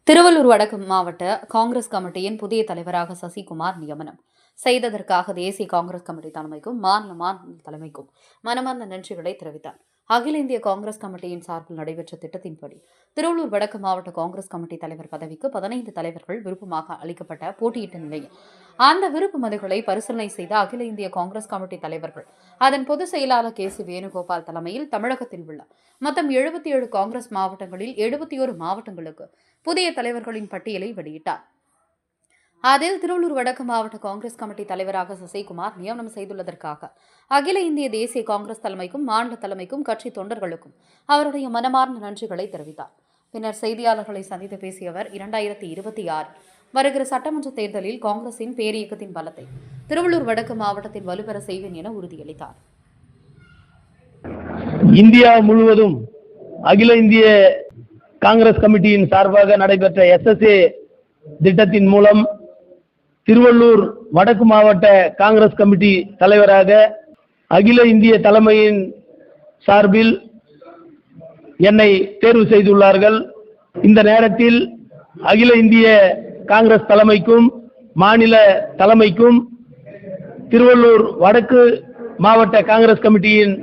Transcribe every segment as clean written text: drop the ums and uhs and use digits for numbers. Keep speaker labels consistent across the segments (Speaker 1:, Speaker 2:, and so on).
Speaker 1: திருவள்ளூர் வடக்கு மாவட்ட காங்கிரஸ் கமிட்டியின் புதிய தலைவராக சசிகுமார் நியமனம் செய்ததற்காக தேசிய காங்கிரஸ் கமிட்டி தலைமைக்கும் மாநில தலைமைக்கும் மனமார்ந்த நன்றிகளை தெரிவித்தார். அகில இந்திய காங்கிரஸ் கமிட்டியின் சார்பில் நடைபெற்ற திட்டத்தின்படி திருவள்ளூர் வடக்கு மாவட்ட காங்கிரஸ் கமிட்டி தலைவர் பதவிக்கு 15 தலைவர்கள் விருப்பமாக அளிக்கப்பட்ட போட்டியிட்ட நிலையில் அந்த விருப்ப மனுக்களை பரிசீலனை செய்த அகில இந்திய காங்கிரஸ் கமிட்டி தலைவர்கள் அதன் பொதுச் செயலாளர் கே.சி. வேணுகோபால் தலைமையில் தமிழகத்தில் உள்ள மொத்தம் 77 காங்கிரஸ் மாவட்டங்களில் 71 மாவட்டங்களுக்கு புதிய தலைவர்களின் பட்டியலை வெளியிட்டார். அதில் திருவள்ளூர் வடக்கு மாவட்ட காங்கிரஸ் கமிட்டி தலைவராக சசிகுமார் நியமனம் செய்துள்ளதற்காக அகில இந்திய தேசிய காங்கிரஸ் தலைமைக்கும் மாநில தலைமைக்கும் கட்சி தொண்டர்களுக்கும் அவருடைய மனமார்ந்த நன்றிகளை தெரிவித்தார். பின்னர் செய்தியாளர்களை சந்தித்து பேசிய அவர் 2026 வருகிற சட்டமன்ற தேர்தலில் காங்கிரசின் பேரியக்கத்தின் பலத்தை திருவள்ளூர் வடக்கு மாவட்டத்தில் வலுப்பெற செய்வேன் என உறுதியளித்தார்.
Speaker 2: இந்தியா முழுவதும் அகில இந்திய காங்கிரஸ் கமிட்டியின் சார்பாக நடைபெற்ற SSA திட்டத்தின் மூலம் திருவள்ளூர் வடக்கு மாவட்ட காங்கிரஸ் கமிட்டி தலைவராக அகில இந்திய தலைமையின் சார்பில் என்னை தேர்வு செய்துள்ளார்கள். இந்த நேரத்தில் அகில இந்திய காங்கிரஸ் தலைமைக்கும் மாநில தலைமைக்கும் திருவள்ளூர் வடக்கு மாவட்ட காங்கிரஸ் கமிட்டியின்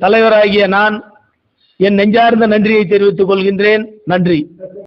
Speaker 2: தலைவராகிய நான் என் நெஞ்சார்ந்த நன்றியை தெரிவித்துக் கொள்கின்றேன். நன்றி.